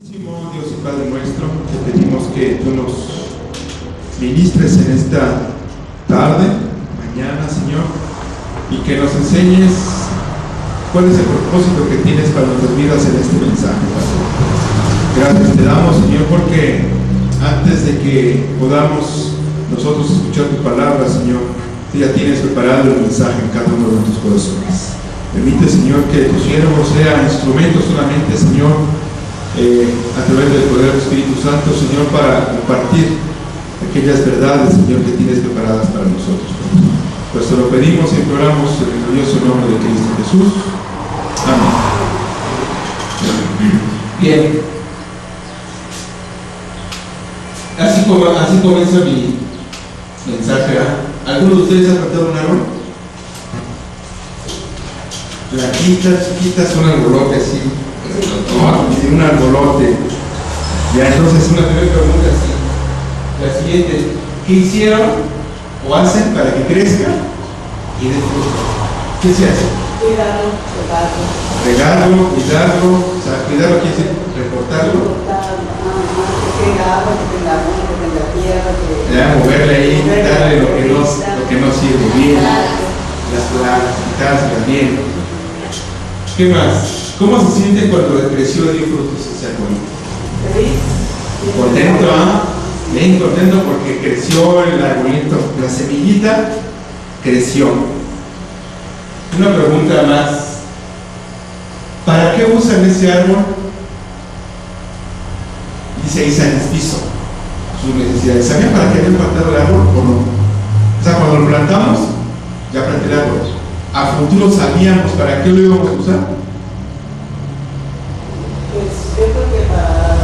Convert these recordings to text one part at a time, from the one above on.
Dios y Padre nuestro, te pedimos que tú nos ministres en esta tarde, mañana, Señor, y que nos enseñes cuál es el propósito que tienes para nuestras vidas en este mensaje. Gracias te damos, Señor, porque antes de que podamos nosotros escuchar tu palabra, Señor, tú ya tienes preparado el mensaje en cada uno de nuestros corazones. Permite, Señor, que tu siervo sea instrumento solamente, Señor, a través del poder del Espíritu Santo, Señor, para compartir aquellas verdades, Señor, que tienes preparadas para nosotros. Pues te lo pedimos y imploramos en el glorioso nombre de Cristo Jesús. Amén. Bien. Así comienza mi mensaje. ¿Alguno de ustedes ha plantado un árbol? Blanquitas, chiquitas, un arbolote así. Un arbolote. Ya, entonces una primera pregunta así. La siguiente: ¿qué hicieron o hacen para que crezca y dé fruto? ¿Qué se hace? Cuidarlo, Regarlo, cuidarlo, o sea, cuidarlo quiere decir reportarlo. que tenga agua, que tenga luz, que tenga tierra, que Ya, moverle ahí, quitarle lo que no sirve bien, las plagas, quitárselas bien. ¿Qué más? ¿Cómo se siente cuando creció y dio frutos ese arbolito? feliz. Contento, ¿ah? Bien contento porque creció el arbolito, la semillita creció. Una pregunta más. ¿Para qué usan ese árbol? Dice Isa en el piso sus necesidades. ¿Sabían para qué habían plantado el árbol o no? O sea, cuando lo plantamos, ya planté el árbol. A futuro sabíamos para qué lo íbamos a usar. Pues yo creo que para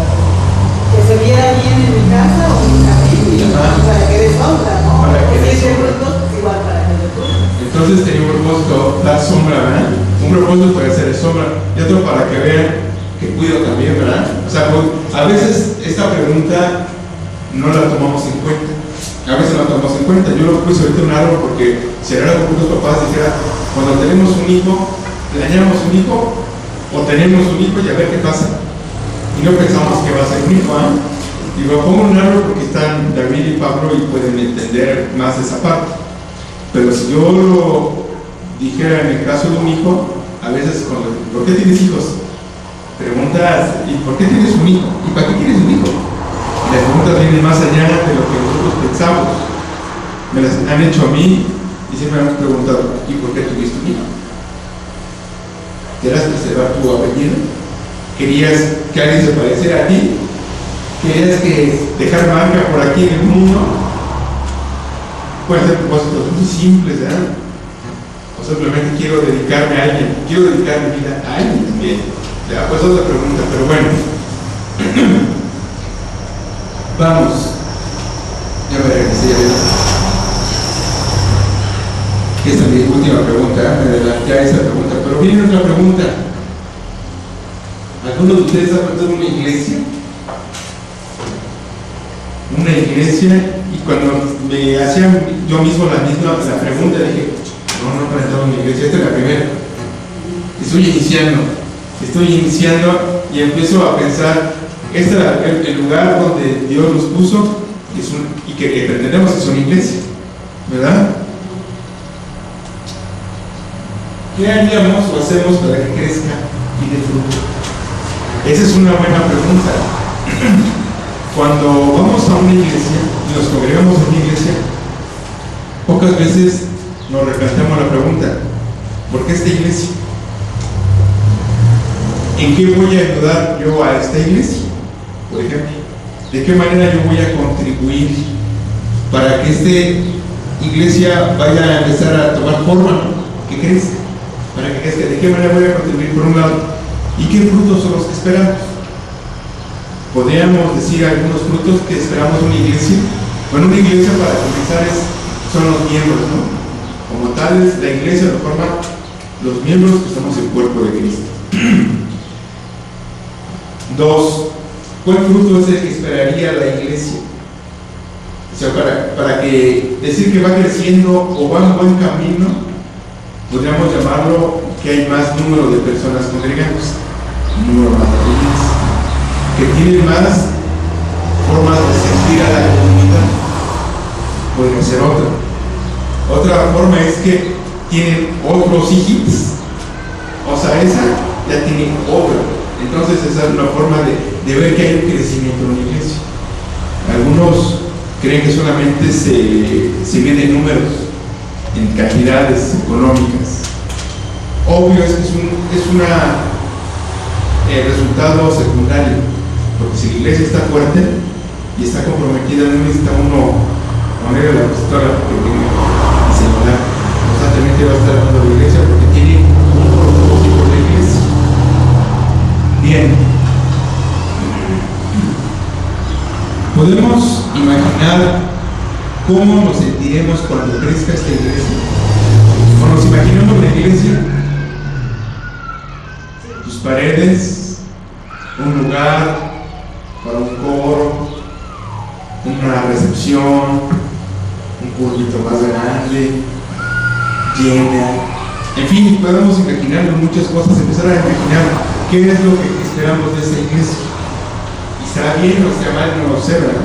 que se viera bien en mi casa o en mi familia, para que dé sombra, ¿no? Para que dé si es de sombra. frutos, pues igual para que dé frutos. Entonces tenía un propósito, dar sombra, ¿verdad? Un propósito para hacer sombra y otro para que vean que cuido también, ¿verdad? O sea, pues, a veces esta pregunta no la tomamos en cuenta. A veces no la tomamos en cuenta. Yo lo puse ahorita un árbol porque si ahora con los papás dijera, cuando tenemos un hijo, planeamos un hijo o tenemos un hijo y a ver qué pasa. Y no pensamos que va a ser un hijo, ¿ah? Digo, pongo un árbol porque están David y Pablo y pueden entender más esa parte. Pero si yo lo dijera en el caso de un hijo, a veces, ¿por qué tienes hijos? Preguntas, ¿y por qué tienes un hijo? ¿Y para qué quieres un hijo? Y las preguntas vienen más allá de lo que nosotros pensamos. Me las han hecho a mí y siempre me han preguntado, ¿y por qué tuviste un hijo? ¿Querías preservar tu apellido? ¿Querías que alguien se pareciera a ti? ¿Querías que dejar marca por aquí en el mundo? Pueden ser propósitos muy simples, ¿verdad? O simplemente quiero dedicarme a alguien, quiero dedicar mi vida a alguien también. Ya, pues otra pregunta, pero bueno. Vamos. Ya me regresé, ya esta es mi última pregunta, me adelanté a esa pregunta, pero viene otra pregunta. ¿Alguno de ustedes ha plantado una iglesia? Una iglesia, y cuando me hacían yo mismo la pregunta, dije, no he plantado una iglesia, esta es la primera. Estoy iniciando y empiezo a pensar, este es el lugar donde Dios nos puso y que pretendemos que es una iglesia, ¿verdad? ¿Qué haríamos o hacemos para que crezca y dé fruto? Esa es una buena pregunta. Cuando vamos a una iglesia y nos congregamos en una iglesia, pocas veces nos replanteamos la pregunta, ¿por qué esta iglesia? ¿En qué voy a ayudar yo a esta iglesia? Por ejemplo, ¿de qué manera yo voy a contribuir para que esta iglesia vaya a empezar a tomar forma, que crezca? Para que crezca, ¿de qué manera voy a contribuir por un lado? ¿Y qué frutos son los que esperamos? ¿Podríamos decir algunos frutos que esperamos de una iglesia? Bueno, una iglesia, para comenzar, son los miembros, ¿no? Como tales, la iglesia lo forman los miembros que somos el cuerpo de Cristo. 2. ¿Cuál fruto es el que esperaría la iglesia? O sea, para que decir que va creciendo o va en buen camino, podríamos llamarlo que hay más número de personas congregándose, un número más de iglesia. que tienen más formas de sentir a la comunidad. Podría ser otra. Otra forma es que tienen otros hijitos. O sea, esa ya tiene otra. Entonces esa es una forma de ver que hay un crecimiento en la iglesia. Algunos creen que solamente se mide en números, en cantidades económicas. Obvio es que es un resultado secundario, porque si la iglesia está fuerte y está comprometida, no necesita uno ponerle la pistola porque tiene el celular. Constantemente va a estar dando la iglesia porque tiene un propósito de la iglesia. Bien. ¿Podemos imaginar cómo nos sentiremos cuando crezca esta iglesia? ¿O nos imaginamos la iglesia? Tus paredes, un lugar para un coro, una recepción, un púlpito más grande, llena. En fin, podemos imaginar muchas cosas, empezar a imaginar qué es lo que esperamos de esta iglesia. Y será bien o sea mal, no lo sé, ¿verdad?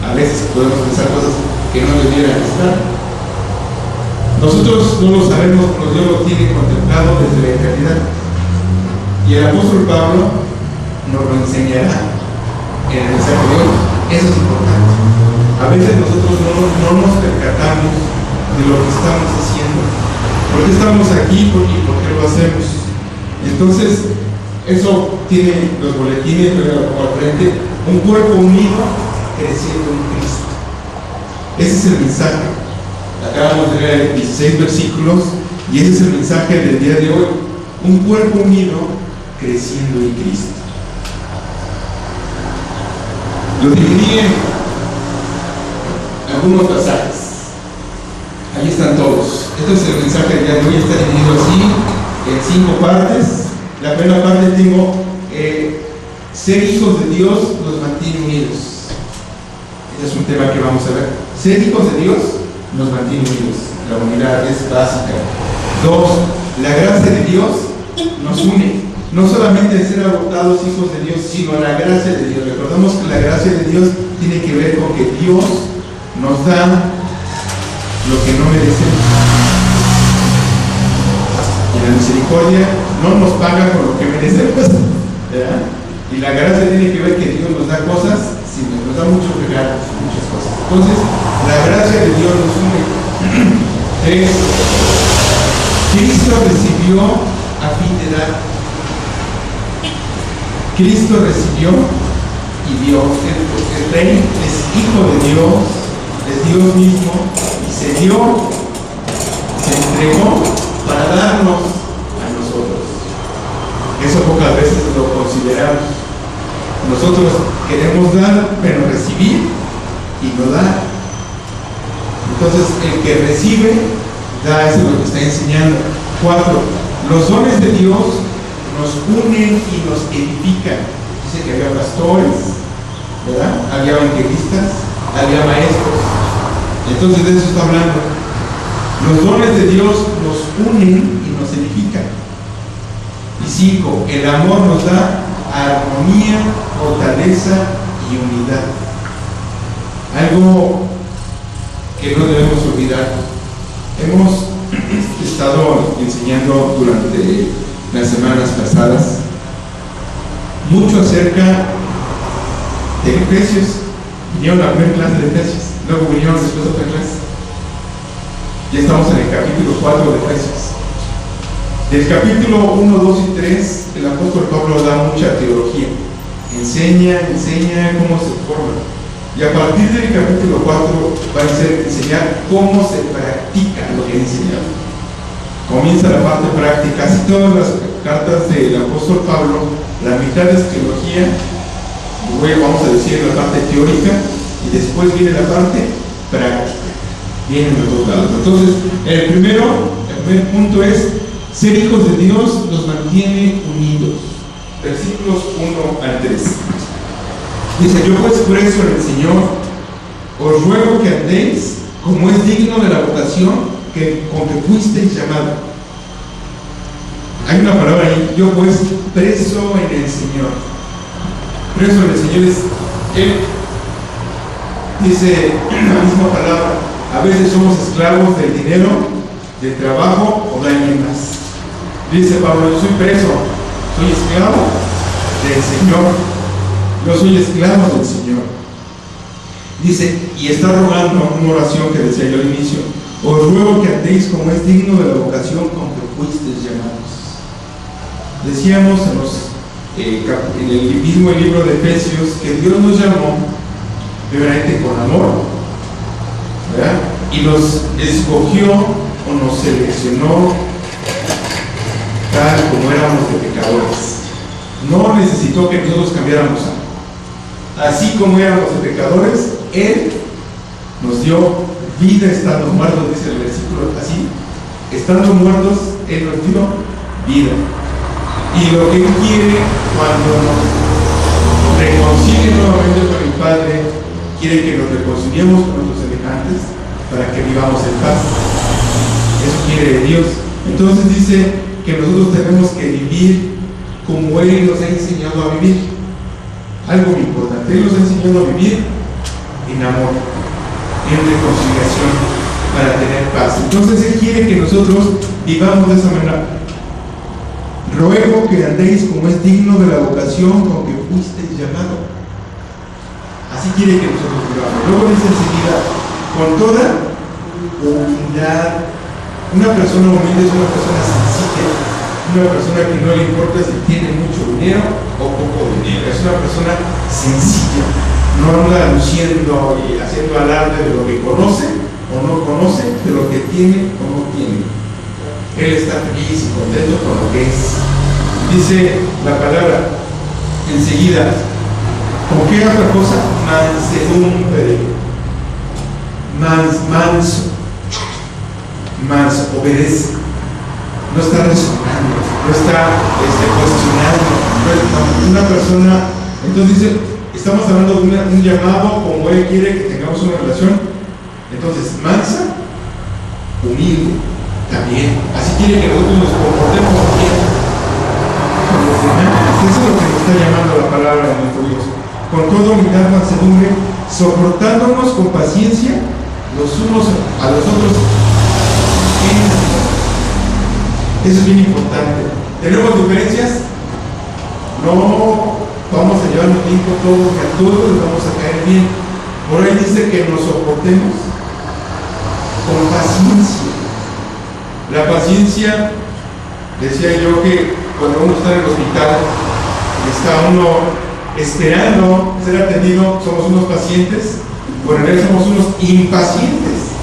A veces podemos pensar cosas que no debieran estar. Nosotros no lo sabemos, pero Dios lo tiene contemplado desde la eternidad. Y el apóstol Pablo nos lo enseñará en el mensaje de hoy. Eso es importante. A veces nosotros no nos percatamos de lo que estamos haciendo. ¿Por qué estamos aquí? ¿Por qué lo hacemos? Entonces, eso tiene los boletines al frente, un cuerpo unido creciendo en Cristo. Ese es el mensaje. Acabamos de leer 16 versículos y ese es el mensaje del día de hoy. Un cuerpo unido creciendo en Cristo. Lo dividí en algunos pasajes. Ahí están todos. Este es el mensaje del día de hoy. Está dividido así en 5 partes. La primera parte tengo ser hijos de Dios nos mantiene unidos. Este es un tema que vamos a ver. Ser hijos de Dios nos mantiene unidos. La unidad es básica. 2. La gracia de Dios nos une. No solamente ser adoptados hijos de Dios, sino la gracia de Dios. Recordamos que la gracia de Dios tiene que ver con que Dios nos da lo que no merecemos. Y la misericordia no nos paga por lo que merecemos, ¿verdad? Y la gracia tiene que ver que Dios nos da cosas, sí, nos da muchos regalos, muchas cosas. Entonces, la gracia de Dios nos une. 3. Cristo recibió a fin de dar. Cristo recibió y dio. El Rey es hijo de Dios, es Dios mismo, y se dio, se entregó para darnos a nosotros. Eso pocas veces lo consideramos. Nosotros queremos dar, pero recibir y no dar. Entonces, el que recibe, da. Eso es lo que está enseñando. 4. Los dones de Dios nos unen y nos edifican. Dice que había pastores, ¿verdad? Había evangelistas, había maestros. Entonces de eso está hablando. Los dones de Dios nos unen y nos edifican. Y 5. El amor nos da armonía, fortaleza y unidad. Algo que no debemos olvidar. Hemos estado enseñando durante las semanas pasadas mucho acerca de Efesios. Vinieron a la primera clase de Efesios, luego vinieron después de otra clase. Ya estamos en el capítulo 4 de Efesios. Del capítulo 1, 2 y 3 el apóstol Pablo da mucha teología, enseña cómo se forma, y a partir del capítulo 4 va a enseñar cómo se practica lo que ha enseñado. Comienza la parte práctica. Casi todas las cartas del apóstol Pablo, la mitad es teología, vamos a decir la parte teórica, y después viene la parte práctica. Vienen los dos lados. Entonces, el primer punto es: ser hijos de Dios nos mantiene unidos. Versículos 1 al 3. Dice: yo pues preso en el Señor, os ruego que andéis como es digno de la vocación con que fuisteis llamado. Hay una palabra ahí: yo pues preso en el Señor. preso del Señor es Él. Dice la misma palabra, a veces somos esclavos del dinero, del trabajo o de alguien más. Dice Pablo, yo soy preso, soy esclavo del Señor, yo soy esclavo del Señor. Dice, y está rogando una oración que decía yo al inicio, os ruego que andéis como es digno de la vocación con que fuisteis llamados. Decíamos en el mismo libro de Efesios que Dios nos llamó primeramente con amor, ¿verdad? Y nos escogió o nos seleccionó tal como éramos de pecadores. No necesitó que nosotros cambiáramos algo. Así como éramos de pecadores, Él nos dio vida estando muertos, dice el versículo así. Estando muertos, Él nos dio vida. Y lo que Él quiere cuando nos reconcilie nuevamente con el Padre, quiere que nos reconciliemos con nuestros semejantes para que vivamos en paz. Eso quiere Dios. Entonces dice que nosotros tenemos que vivir como Él nos ha enseñado a vivir. Algo muy importante, Él nos ha enseñado a vivir en amor, en reconciliación, para tener paz. Entonces Él quiere que nosotros vivamos de esa manera. Ruego que andéis como es digno de la vocación con que fuisteis llamado. Así quiere que nosotros vivamos. Luego dice enseguida, con toda humildad. Una persona humilde es una persona sencilla, una persona que no le importa si tiene mucho dinero o poco dinero. Es una persona sencilla, no anda luciendo y haciendo alarde de lo que conoce o no conoce, de lo que tiene o no tiene. Él está feliz y contento con lo que es. Dice la palabra enseguida, ¿con qué otra cosa? Mansedumbre. Manso, obedece. No está resonando, no está cuestionando. Una persona, entonces dice, estamos hablando de un llamado como Él quiere que tengamos una relación. Entonces, mansa, humilde, también. Así quiere que nosotros nos comportemos bien con los demás. Eso es lo que nos está llamando la palabra de nuestro Dios. Con toda humildad, mansedumbre, soportándonos con paciencia los unos a los otros. Eso es bien importante. ¿Tenemos diferencias? No vamos a llevarnos bien con todos y a todos les vamos a caer bien. Por ahí dice que nos soportemos con paciencia. La paciencia, decía yo que cuando uno está en el hospital, está uno esperando ser atendido, somos unos pacientes, bueno, en realidad somos unos impacientes,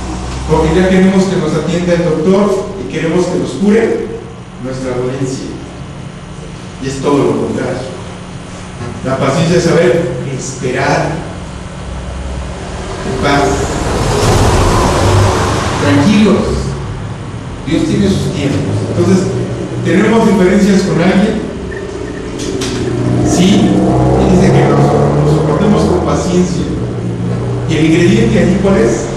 porque ya queremos que nos atienda el doctor y queremos que nos cure nuestra dolencia. Y es todo lo contrario. La paciencia es saber esperar en paz, tranquilos. Dios tiene sus tiempos. Entonces, ¿tenemos diferencias con alguien? Sí, y dice que nos soportemos con paciencia. ¿Y el ingrediente allí cuál es?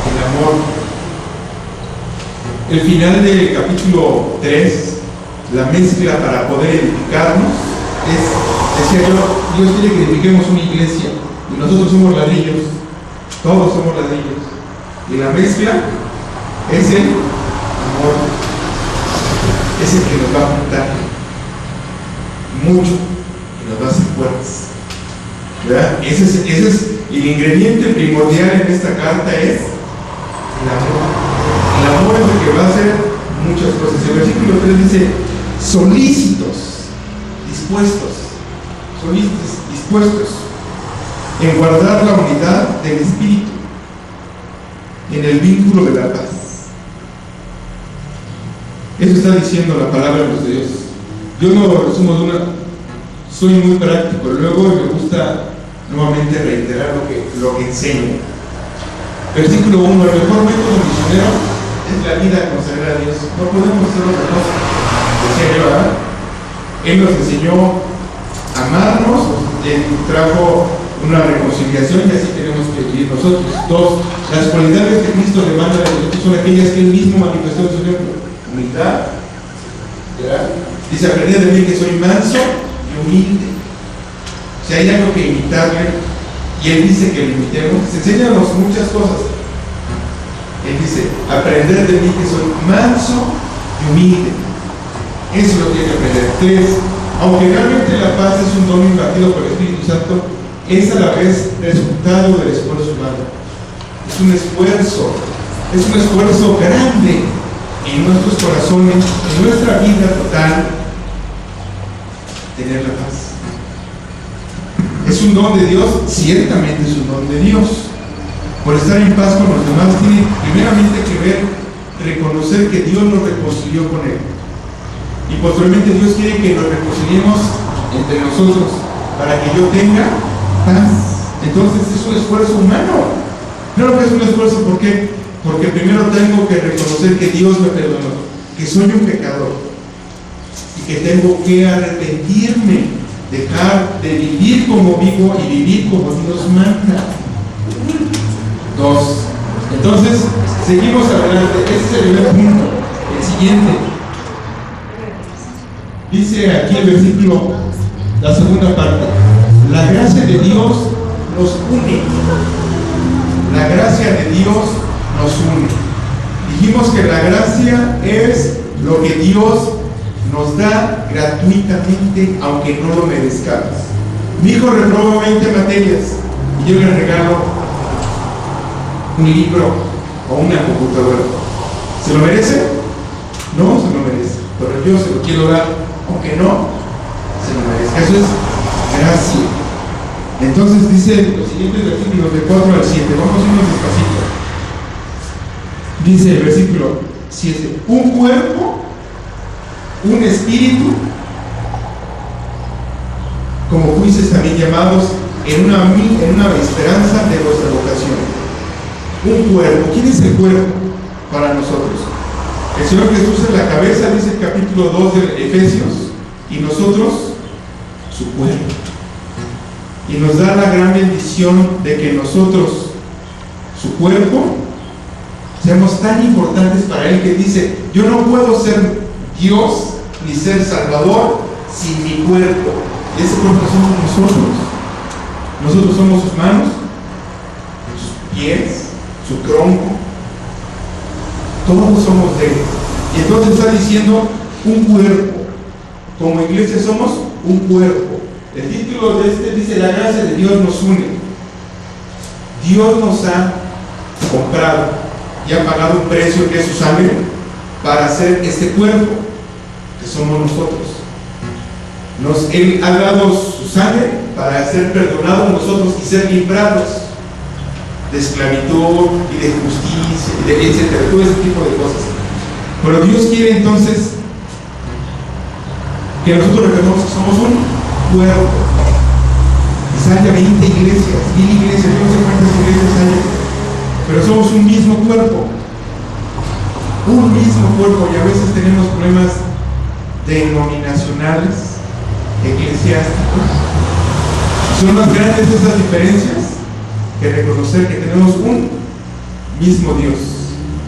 El amor. El final del capítulo 3, la mezcla para poder edificarnos, decía yo, Dios quiere que edifiquemos una iglesia y nosotros somos ladrillos, todos somos ladrillos. Y la mezcla es el amor, es el que nos va a juntar mucho y nos va a hacer fuertes, ¿verdad? Ese es el ingrediente primordial en esta carta, es el amor. El amor es el que va a hacer muchas cosas. El versículo 3 dice, solícitos, dispuestos en guardar la unidad del espíritu, en el vínculo de la paz. Eso está diciendo la palabra de Dios. Yo no lo resumo de una, soy muy práctico, luego me gusta nuevamente reiterar lo que enseño. Versículo 1, el mejor método misionero es la vida consagrada a Dios. No podemos hacer otra cosa. Decía yo, ¿verdad? Él nos enseñó a amarnos, Él trajo una reconciliación y así tenemos que vivir nosotros. Dos, las cualidades que Cristo demanda de nosotros son aquellas que Él mismo manifestó en su ejemplo. Humildad, ¿verdad? Dice, aprended de mí que soy manso y humilde. O si hay algo que imitarle, y Él dice que lo imitemos, enséñanos muchas cosas. Él dice, aprender de mí que soy manso y humilde. Eso es lo que hay que aprender. 3. Aunque realmente la paz es un don impartido por el Espíritu Santo, es a la vez resultado del esfuerzo humano. Es un esfuerzo grande en nuestros corazones, en nuestra vida total, tener la paz. ¿Es un don de Dios? Ciertamente es un don de Dios. Por estar en paz con los demás tiene primeramente que ver, reconocer que Dios nos reconcilió con Él. Y posteriormente Dios quiere que nos reconciliemos entre nosotros para que yo tenga paz. Entonces es un esfuerzo humano. Claro que es un esfuerzo, ¿por qué? Porque primero tengo que reconocer que Dios me perdonó, que soy un pecador y que tengo que arrepentirme, dejar de vivir como vivo y vivir como Dios manda. 2. Entonces, seguimos adelante. Ese es el primer punto. El siguiente. Dice aquí el versículo, la segunda parte. La gracia de Dios nos une. La gracia de Dios nos une. Dijimos que la gracia es lo que Dios nos da gratuitamente, aunque no lo merezcamos. Mi hijo reprobó 20 materias y yo le regalo un libro o una computadora. ¿Se lo merece? No se lo merece, pero yo se lo quiero dar, aunque no se lo merezca. Eso es gracia. Entonces dice los siguientes versículos de 4 al 7. Vamos a irnos despacito. Dice el versículo 7: un cuerpo, un espíritu, como fuisteis también llamados en una esperanza de vuestra vocación. Un cuerpo. ¿Quién es el cuerpo para nosotros? El Señor Jesús es la cabeza, dice el capítulo 2 de Efesios, y nosotros su cuerpo. Y nos da la gran bendición de que nosotros, su cuerpo, seamos tan importantes para Él que dice: yo no puedo ser Dios ni ser Salvador sin mi cuerpo. Y ese cuerpo somos nosotros. Nosotros somos sus manos, sus pies, su tronco. Todos somos de Él. Y entonces está diciendo un cuerpo. Como iglesia somos un cuerpo. El título de este dice: la gracia de Dios nos une. Dios nos ha comprado y ha pagado un precio, que es su sangre, para hacer este cuerpo que somos nosotros. Él ha dado su sangre para ser perdonados nosotros y ser librados de esclavitud y de justicia, etcétera, todo ese tipo de cosas. Pero Dios quiere entonces que nosotros recordemos que somos un cuerpo. Quizá haya 20 iglesias, 1000 iglesias, yo no sé cuántas iglesias hay, pero somos un mismo cuerpo. Un mismo cuerpo, y a veces tenemos problemas denominacionales, eclesiásticos. Son más grandes esas diferencias que reconocer que tenemos un mismo Dios,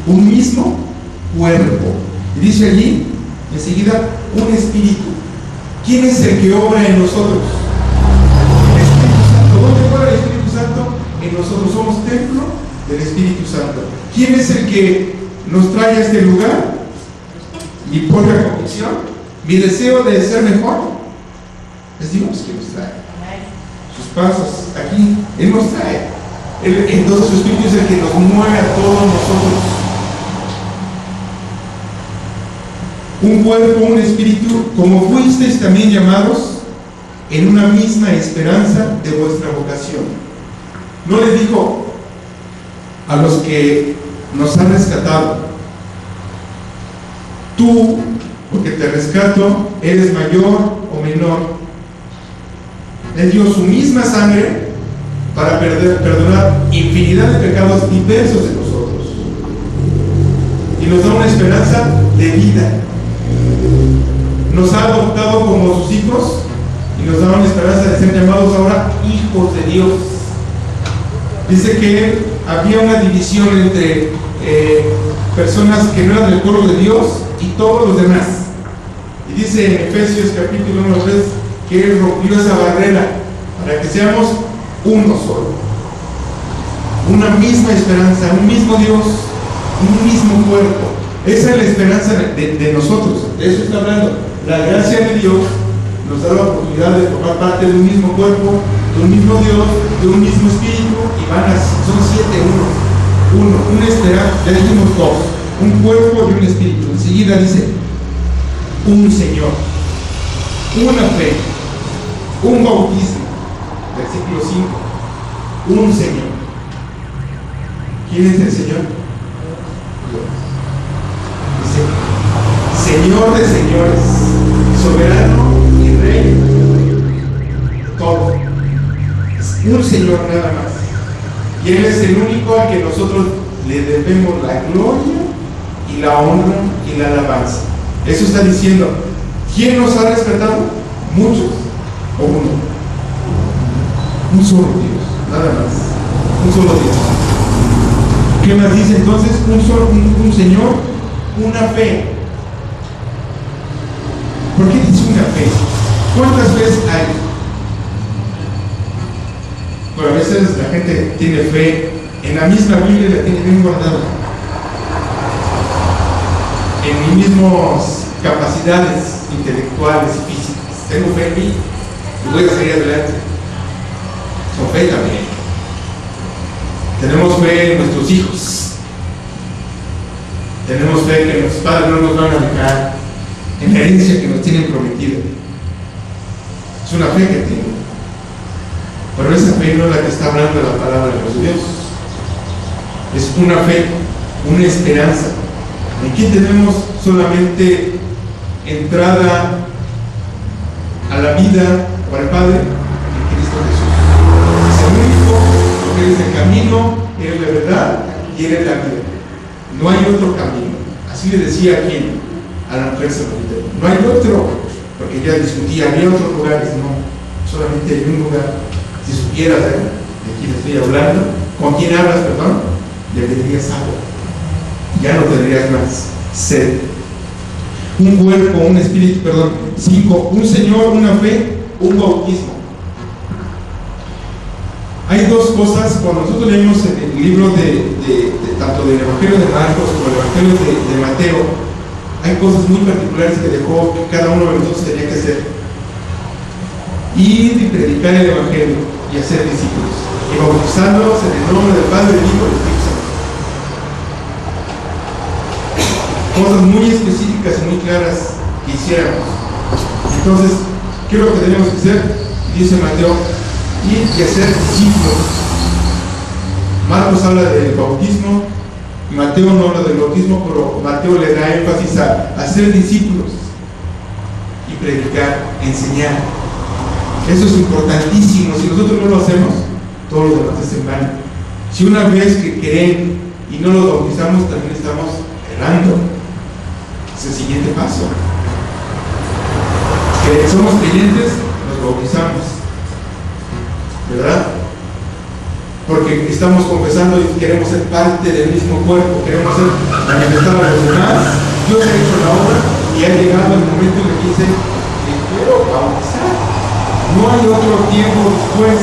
un mismo cuerpo. Y dice allí, enseguida, un espíritu. ¿Quién es el que obra en nosotros? El Espíritu Santo. ¿Dónde obra el Espíritu Santo? En nosotros. Somos templo del Espíritu Santo. ¿Quién es el que nos trae a este lugar? Mi propia convicción, mi deseo de ser mejor, es Dios que nos trae. Sus pasos aquí, Él nos trae. Entonces su Espíritu es el que nos mueve a todos nosotros. Un cuerpo, un espíritu, como fuisteis también llamados en una misma esperanza de vuestra vocación. No les dijo a los que nos han rescatado: tú, porque te rescato, eres mayor o menor. Él dio su misma sangre para perdonar infinidad de pecados diversos de nosotros, y nos da una esperanza de vida. Nos ha adoptado como sus hijos y nos da una esperanza de ser llamados ahora hijos de Dios. Dice que había una división entre personas que no eran del pueblo de Dios y todos los demás. Y dice en Efesios capítulo 1, 3 que Él rompió esa barrera para que seamos uno solo, una misma esperanza, un mismo Dios, un mismo cuerpo. Esa es la esperanza de nosotros, de eso está hablando. La gracia de Dios nos da la oportunidad de formar parte de un mismo cuerpo, de un mismo Dios, de un mismo espíritu, y son 7 uno, una esperanza, ya dijimos dos, un cuerpo y un espíritu. Enseguida dice, un Señor, una fe, un bautismo, versículo 5, un Señor. ¿Quién es el Señor? Dios. Dice, Señor de señores, soberano y Rey, todo. Es un Señor nada más. Y Él es el único al que nosotros le debemos la gloria y la honra y la alabanza. Eso está diciendo, ¿quién nos ha respetado? ¿Muchos o uno? Un solo Dios, nada más. Un solo Dios. ¿Qué más dice entonces? Un Señor, una fe. ¿Por qué dice una fe? ¿Cuántas veces hay? Bueno, a veces la gente tiene fe en la misma Biblia, la tiene bien guardada, en mis mismas capacidades intelectuales y físicas. Tengo fe en mí y voy a salir adelante. Con fe también. Tenemos fe en nuestros hijos. Tenemos fe que nuestros padres no nos van a dejar, en la herencia que nos tienen prometida. Es una fe que tienen. Pero esa fe no es la que está hablando la palabra de los Dios. Es una fe, una esperanza. Aquí tenemos solamente entrada a la vida o al Padre en Cristo Jesús. Es el único, porque Él es el camino, Él es la verdad y Él es la vida. No hay otro camino. Así le decía a quien, a la mujer samaritana. No hay otro, porque ella discutía, había otros lugares, no, solamente hay un lugar. Si supieras de quién estoy hablando, con quién hablas, perdón, le pedirías agua. Ya no tendrías más sed. Un cuerpo, un espíritu, perdón. 5, un Señor, una fe, un bautismo. Hay dos cosas, cuando nosotros leemos el libro tanto del Evangelio de Marcos como el Evangelio de Mateo, hay cosas muy particulares que dejó que cada uno de nosotros tenía que hacer. Ir y predicar el Evangelio y hacer discípulos, y bautizándolos en el nombre del Padre, del Hijo y del Espíritu Santo. Cosas muy específicas y muy claras que hiciéramos. Entonces, ¿qué es lo que tenemos que hacer? Dice Mateo, ir y hacer discípulos. Marcos habla del bautismo, Mateo no habla del bautismo, pero Mateo le da énfasis a hacer discípulos y predicar, enseñar. Eso es importantísimo. Si nosotros no lo hacemos, todo lo demás es en vano. Si una vez que creen y no los bautizamos, también estamos errando. Es el siguiente paso. Que somos creyentes, nos bautizamos, ¿verdad? Porque estamos confesando y queremos ser parte del mismo cuerpo, queremos ser manifestar a los demás. Dios ha hecho la obra y ha llegado el momento en que dice, me quiero bautizar. No hay otro tiempo después.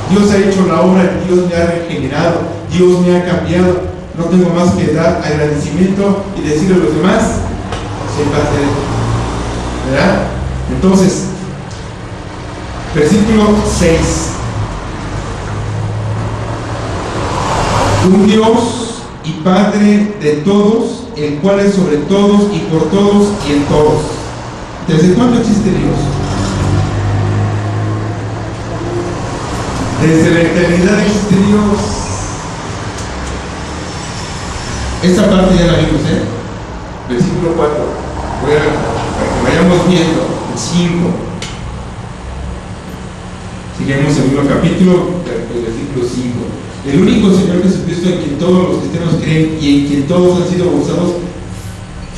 Dios ha hecho la obra, Dios me ha regenerado, Dios me ha cambiado. No tengo más que dar agradecimiento y decirle a los demás, soy parte de él. ¿Verdad? Entonces, versículo 6. Un Dios y Padre de todos, el cual es sobre todos y por todos y en todos. ¿Desde cuándo existe Dios? Desde la eternidad existe Dios. Esta parte ya la vimos, Versículo 4. Para que vayamos viendo. El 5. Seguimos el mismo capítulo, el versículo 5. El único Señor Jesucristo en quien todos los cristianos creen y en quien todos han sido bautizados,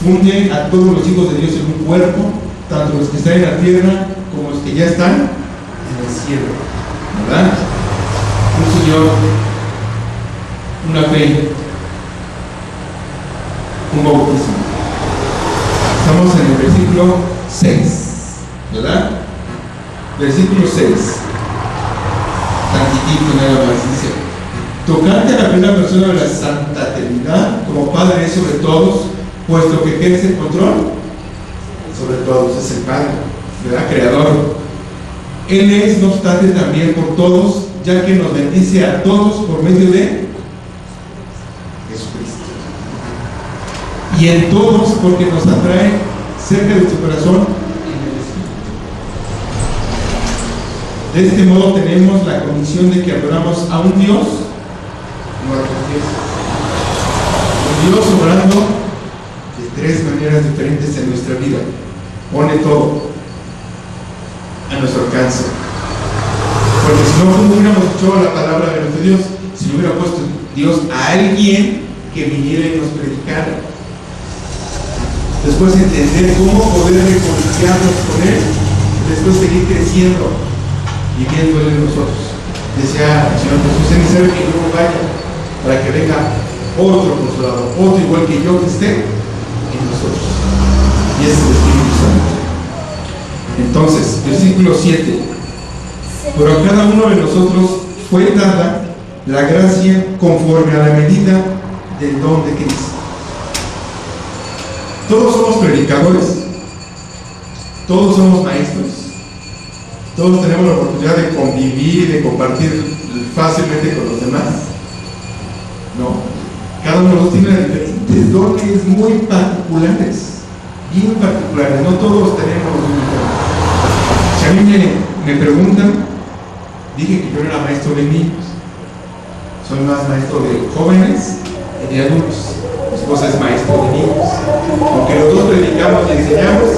funde a todos los hijos de Dios en un cuerpo, tanto los que están en la tierra como los que ya están en el cielo. ¿Verdad? Un Señor, una fe, un bautismo. Estamos en el versículo 6, ¿verdad? Versículo 6. tantitito nada más, dice: tocante a la primera persona de la Santa Trinidad, como Padre es sobre todos, puesto que ejerce el control sobre todos, es el Padre, ¿verdad? Creador. Él es, no obstante, también por todos, ya que nos bendice a todos por medio de Jesucristo. Y en todos, porque nos atrae cerca de su corazón en el Espíritu. De este modo tenemos la convicción de que adoramos a un Dios, no a un Dios obrando de tres maneras diferentes en nuestra vida. Pone todo a nuestro alcance. Porque si no hubiéramos escuchado la palabra de nuestro Dios, si no hubiera puesto Dios a alguien que viniera y nos predicara. Después entender cómo poder reconciliarnos con Él, después seguir creciendo, viviendo en nosotros. Decía el Señor Jesús: es necesario que yo vaya para que venga otro consolador, otro igual que yo, que esté en nosotros. Y ese es el Espíritu Santo. Entonces, versículo 7: pero a cada uno de nosotros fue dada la gracia conforme a la medida del don de Cristo. Todos somos predicadores, todos somos maestros, todos tenemos la oportunidad de convivir y de compartir fácilmente con los demás. No, cada uno de nosotros tiene diferentes dones muy particulares, bien particulares, no todos tenemos los mismos. Si a mí me preguntan, dije que yo no era maestro de niños, soy más maestro de jóvenes y de adultos. Mi esposa es maestro de niños. Aunque los dos predicamos y enseñamos,